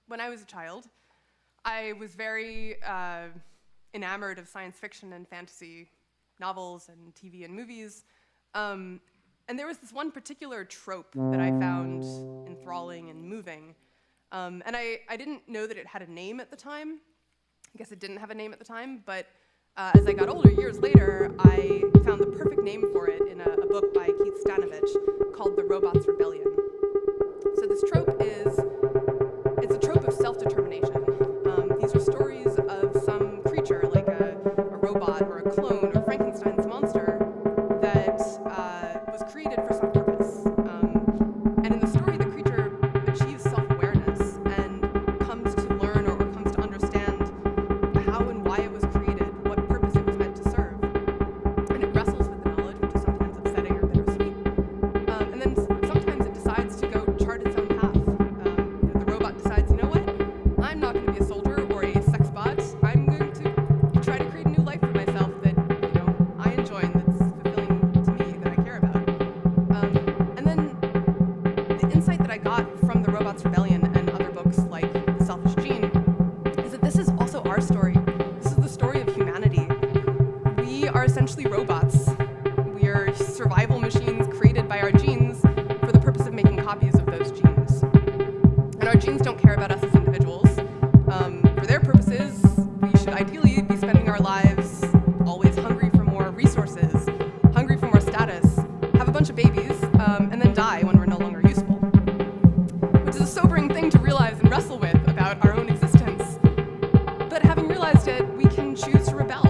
When I was a child, I was very enamored of science fiction and fantasy novels and TV and movies. And there was this one particular trope that I found enthralling and moving. And I didn't know that it had a name at the time. I guess it didn't have a name at the time, but as I got older, years later, I found the perfect name for it in a book by Keith Stanovich called The Robot's Rebellion. So this trope it's a trope of self-determination. These are stories of some creature, like a robot or a clone or Frankenstein's monster, that was created for some purpose. And in the story, the creature achieves self-awareness and comes to learn or comes to understand how and why it was created, what purpose it was meant to serve. And it wrestles with the knowledge, which is sometimes upsetting or bittersweet. And then sometimes it decides to go chart its own path. The robot decides, you know what? I'm not going to be a soldier or a sex bot. I'm going to try to create a new life for myself that, I enjoy and that's fulfilling to me, that I care about. And then the insight that I got from The Robot's Rebellion and other books like The Selfish Gene is that this is also our story. This is the story of humanity. We are essentially robots. We are survival machines created by our genes for the purpose of making copies of those genes. And our genes don't care about us as individuals. For their purposes, we should ideally be spending our lives always hungry for more resources, hungry for more status, have a bunch of babies, and then die when we're no longer useful. Which is a sobering thing to realize and wrestle with about our own existence. But having realized it, we can choose to rebel.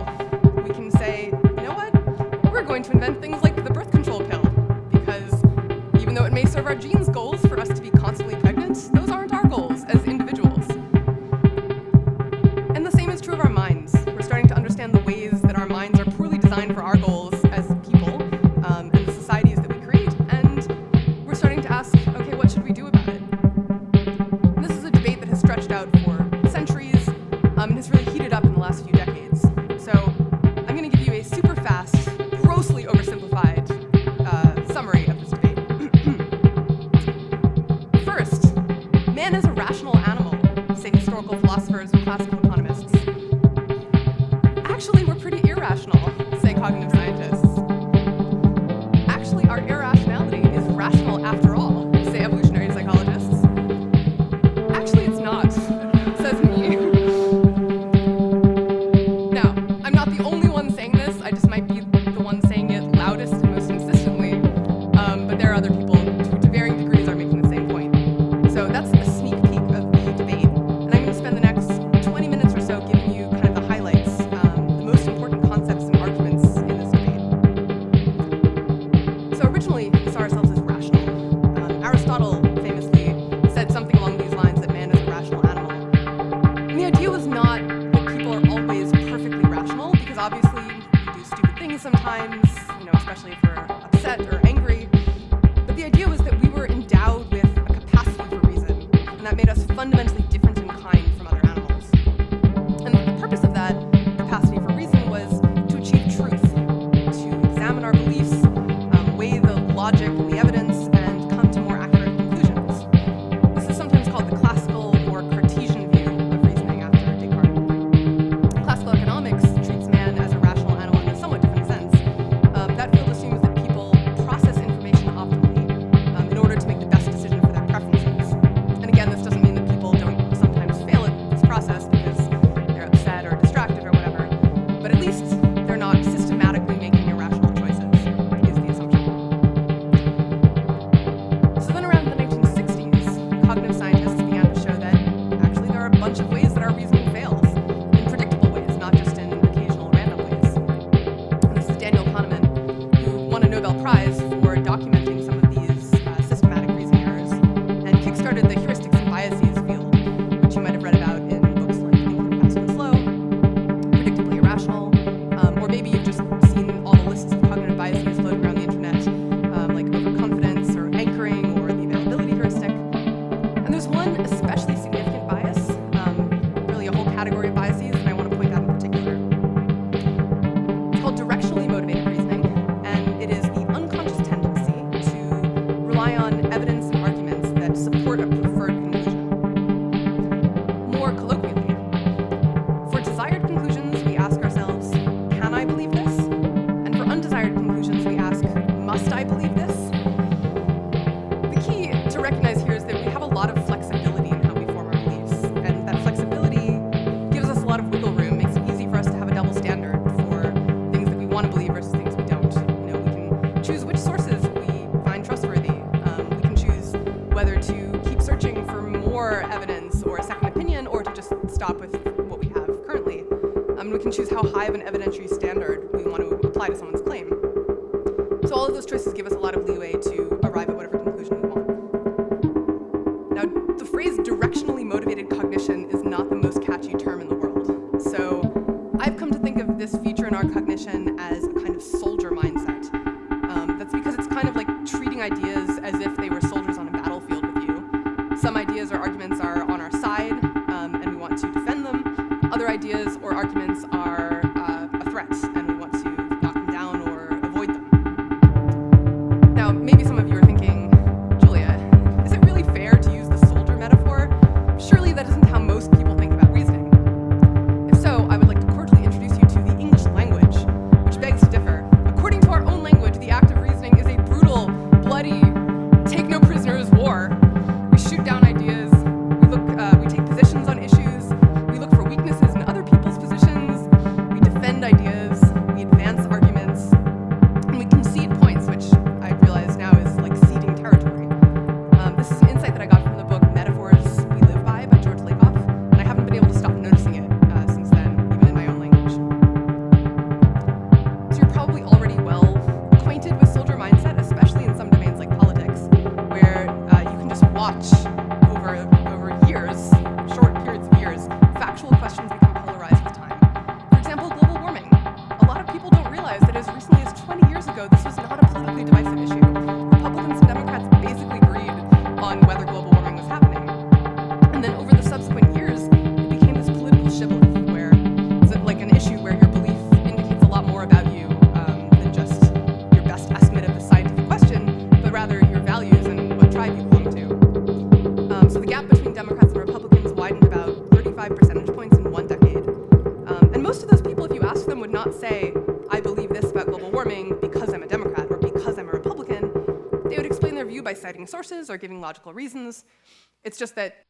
We can say, you know what? We're going to invent things like the birth control pill, because even though it may serve our genes' goals for us to be constantly pregnant, those aren't our goals as individuals. And the same is true of our minds. We're starting to understand the ways that our minds are poorly designed for our goals as people, and the societies that we create, and we're starting to ask, okay, what should we do about it? And this is a debate that has stretched out for centuries, and has really heated up in the last few decades. So I'm going to give you a super fast, grossly oversimplified summary of this debate. First, man is a rational animal, say historical philosophers and classical economists. Actually, we're pretty irrational, say cognitive scientists. Actually, our irrationality is rational after all, say evolutionary psychologists. Actually, it's not, says me. Now, I'm not the only one saying this, I just might be the one saying it loudest and most insistently, but there are other people who, to varying degrees, are making the same point. So that's a sneak peek of the debate, and I'm going to spend the next 20 minutes or so giving you kind of the highlights, the most important concepts and arguments in this debate. So originally, we saw ourselves as rational. whether to keep searching for more evidence or a second opinion, or to just stop with what we have currently. We can choose how high of an evidentiary standard we want to apply to someone's claim. So all of those choices give us a lot of leeway to arrive at whatever conclusion we want. Now, the phrase directionally motivated cognition is not the most catchy term in the world. So I've come to think of this feature in our cognition as a kind of soldier mindset. That's because it's kind of like treating ideas as if they were soldiers on a battlefield with you. Some ideas or arguments are on our side, and we want to defend them. Other ideas or arguments are a threat, and we want to knock them down or avoid them. Now, maybe some of you are thinking, Julia, is it really fair to use the soldier metaphor? Surely that isn't how most people think about reasoning. If so, I would like to cordially introduce you to the English language, which begs to differ. According to our own language, the act of reasoning is a brutal, bloody, take no prisoners war. We shoot down ideas, we take positions on issues, we look for weaknesses in other people's positions, we defend ideas, we advance arguments, and we concede points, which I realize now is like ceding territory. This is an insight that I got from the book Metaphors We Live by George Lakoff, and I haven't been able to stop noticing it since then, even in my own language. So you're probably already well acquainted with soldier mindset, especially in some domains like politics, where you can just watch over years, short periods of years, factual questions become polarized with time. For example, global warming. A lot of people don't realize that as recently as 20 years ago, this was not a politically divisive issue. Republicans and Democrats basically agreed on whether global warming was happening. And then over the subsequent years, it became this political shibboleth, where it's like an issue where your belief indicates a lot more about you than just your best estimate of the scientific question, but rather your values and what tribe you belong to. So the gap between Democrats and Republicans widened about 35 percentage points in 1 decade. And most of those people, if you ask them, would not say, I believe this about global warming because I'm a Democrat or because I'm a Republican. They would explain their view by citing sources or giving logical reasons. It's just that